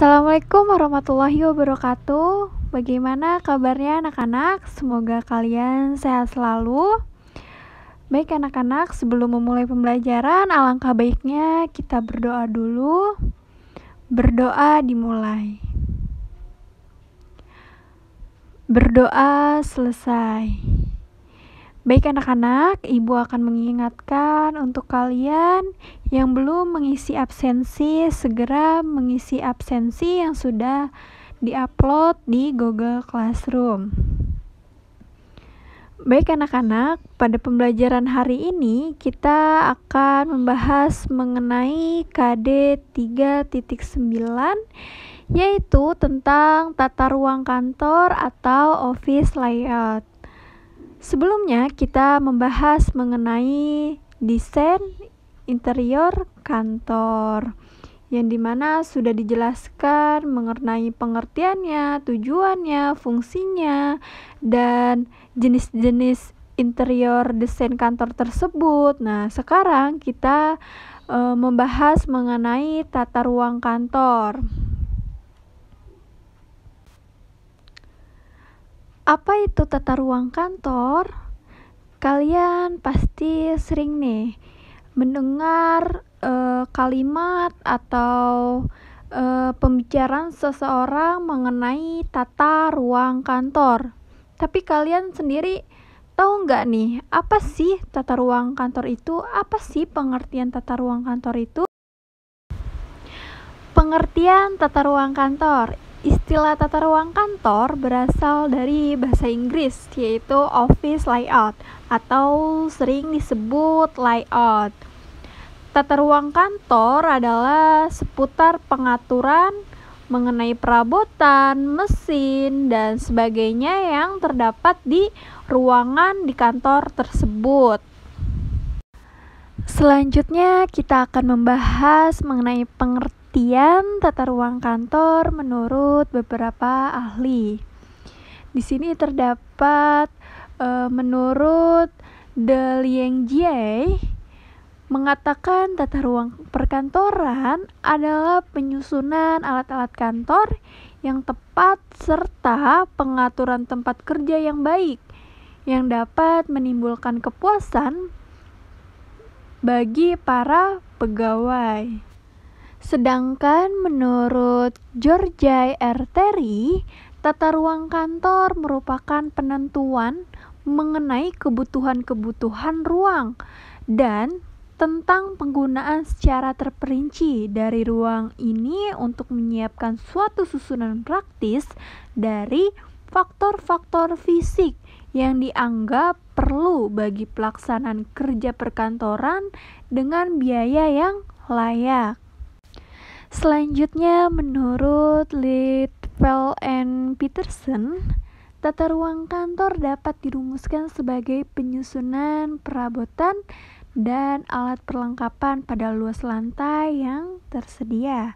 Assalamualaikum warahmatullahi wabarakatuh. Bagaimana kabarnya anak-anak? Semoga kalian sehat selalu. Baik anak-anak, sebelum memulai pembelajaran, alangkah baiknya kita berdoa dulu. Berdoa dimulai. Berdoa selesai. Baik anak-anak, ibu akan mengingatkan untuk kalian yang belum mengisi absensi, segera mengisi absensi yang sudah diupload di Google Classroom. Baik anak-anak, pada pembelajaran hari ini kita akan membahas mengenai KD 3.9, yaitu tentang tata ruang kantor atau office layout. Sebelumnya kita membahas mengenai desain interior kantor, yang dimana sudah dijelaskan mengenai pengertiannya, tujuannya, fungsinya, dan jenis-jenis interior desain kantor tersebut. Nah, sekarang kita membahas mengenai tata ruang kantor. Apa itu tata ruang kantor? Kalian pasti sering nih mendengar kalimat atau pembicaraan seseorang mengenai tata ruang kantor. Tapi kalian sendiri tahu nggak nih, apa sih tata ruang kantor itu? Apa sih pengertian tata ruang kantor itu? Pengertian tata ruang kantor. Istilah tata ruang kantor berasal dari bahasa Inggris, yaitu office layout atau sering disebut layout. Tata ruang kantor adalah seputar pengaturan mengenai perabotan, mesin, dan sebagainya yang terdapat di ruangan di kantor tersebut. Selanjutnya kita akan membahas mengenai pengertian tata ruang kantor menurut beberapa ahli. Di sini terdapat menurut De Liengjie mengatakan tata ruang perkantoran adalah penyusunan alat-alat kantor yang tepat serta pengaturan tempat kerja yang baik yang dapat menimbulkan kepuasan bagi para pegawai. Sedangkan menurut George R. Terry, tata ruang kantor merupakan penentuan mengenai kebutuhan-kebutuhan ruang dan tentang penggunaan secara terperinci dari ruang ini untuk menyiapkan suatu susunan praktis dari faktor-faktor fisik yang dianggap perlu bagi pelaksanaan kerja perkantoran dengan biaya yang layak. Selanjutnya, menurut Little and Peterson, tata ruang kantor dapat dirumuskan sebagai penyusunan perabotan dan alat perlengkapan pada luas lantai yang tersedia.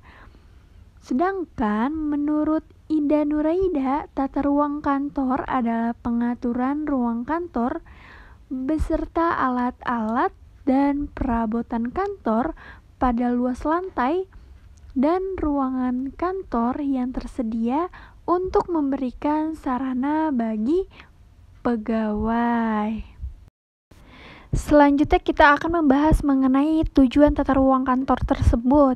Sedangkan menurut Ida Nuraida, tata ruang kantor adalah pengaturan ruang kantor beserta alat-alat dan perabotan kantor pada luas lantai dan ruangan kantor yang tersedia untuk memberikan sarana bagi pegawai. Selanjutnya kita akan membahas mengenai tujuan tata ruang kantor tersebut.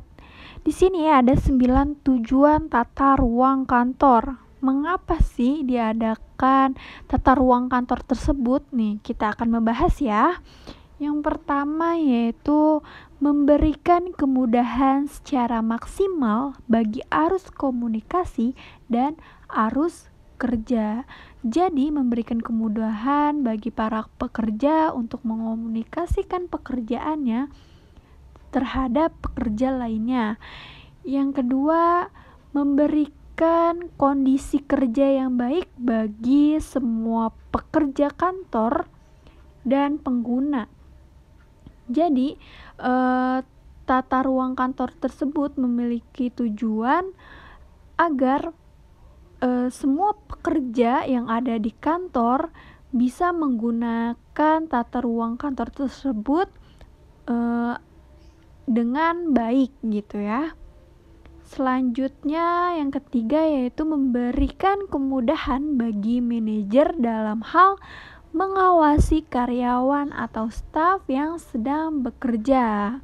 Di sini ada 9 tujuan tata ruang kantor. Mengapa sih diadakan tata ruang kantor tersebut? Nih, kita akan membahas ya. Yang pertama yaitu memberikan kemudahan secara maksimal bagi arus komunikasi dan arus kerja. Jadi memberikan kemudahan bagi para pekerja untuk mengomunikasikan pekerjaannya terhadap pekerja lainnya. Yang kedua, memberikan kondisi kerja yang baik bagi semua pekerja kantor dan pengguna. Jadi, tata ruang kantor tersebut memiliki tujuan agar semua pekerja yang ada di kantor bisa menggunakan tata ruang kantor tersebut dengan baik gitu ya. Selanjutnya yang ketiga yaitu memberikan kemudahan bagi manajer dalam hal mengawasi karyawan atau staf yang sedang bekerja.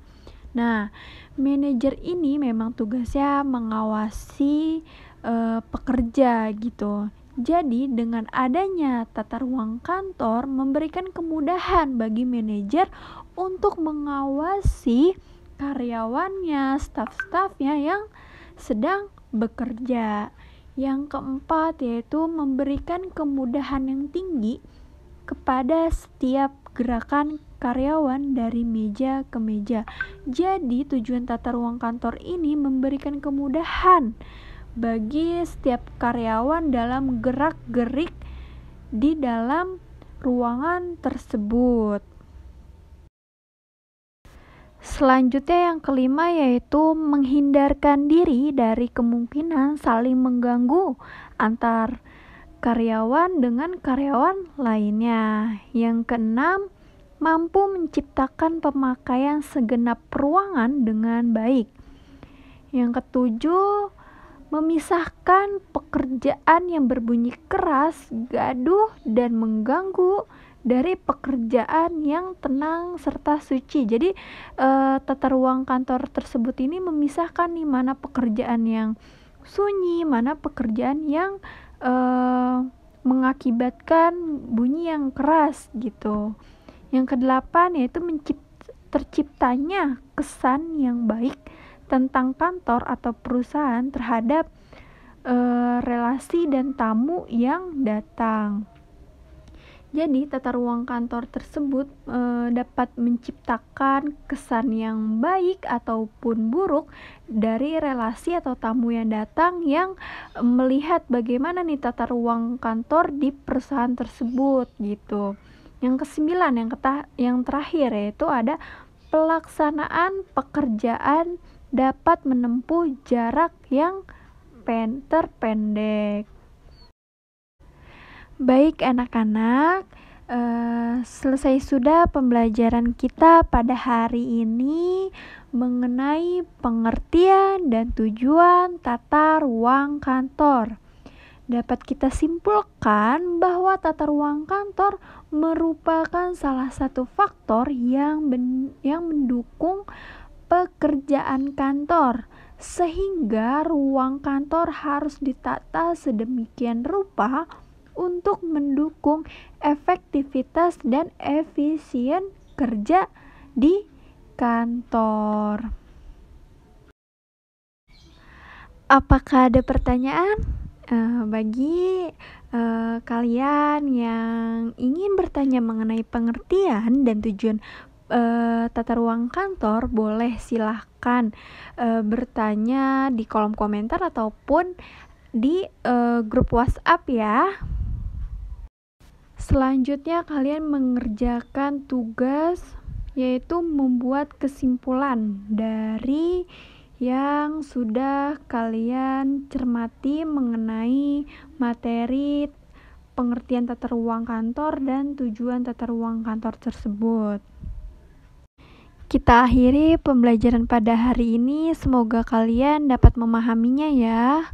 Nah, manajer ini memang tugasnya mengawasi pekerja gitu. Jadi dengan adanya tata ruang kantor memberikan kemudahan bagi manajer untuk mengawasi karyawannya, staf-stafnya yang sedang bekerja. Yang keempat yaitu memberikan kemudahan yang tinggi kepada setiap gerakan karyawan dari meja ke meja. Jadi tujuan tata ruang kantor ini memberikan kemudahan bagi setiap karyawan dalam gerak-gerik di dalam ruangan tersebut. Selanjutnya yang kelima yaitu menghindarkan diri dari kemungkinan saling mengganggu antar karyawan dengan karyawan lainnya. Yang keenam, mampu menciptakan pemakaian segenap ruangan dengan baik. Yang ketujuh, memisahkan pekerjaan yang berbunyi keras, gaduh, dan mengganggu dari pekerjaan yang tenang serta suci. Jadi tata ruang kantor tersebut ini memisahkan nih mana pekerjaan yang sunyi, mana pekerjaan yang mengakibatkan bunyi yang keras gitu. Yang kedelapan yaitu terciptanya kesan yang baik tentang kantor atau perusahaan terhadap relasi dan tamu yang datang. Jadi tata ruang kantor tersebut dapat menciptakan kesan yang baik ataupun buruk dari relasi atau tamu yang datang yang melihat bagaimana nih tata ruang kantor di perusahaan tersebut gitu. Yang kesembilan, yang terakhir yaitu ada pelaksanaan pekerjaan dapat menempuh jarak yang terpendek. Baik anak-anak, selesai sudah pembelajaran kita pada hari ini mengenai pengertian dan tujuan tata ruang kantor. Dapat kita simpulkan bahwa tata ruang kantor merupakan salah satu faktor yang mendukung pekerjaan kantor, sehingga ruang kantor harus ditata sedemikian rupa untuk mendukung efektivitas dan efisien kerja di kantor. Apakah ada pertanyaan? Bagi kalian yang ingin bertanya mengenai pengertian dan tujuan tata ruang kantor, boleh silahkan bertanya di kolom komentar ataupun di grup WhatsApp ya. Selanjutnya kalian mengerjakan tugas yaitu membuat kesimpulan dari yang sudah kalian cermati mengenai materi pengertian tata ruang kantor dan tujuan tata ruang kantor tersebut. Kita akhiri pembelajaran pada hari ini, semoga kalian dapat memahaminya ya.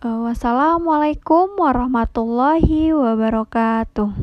Wassalamualaikum warahmatullahi wabarakatuh.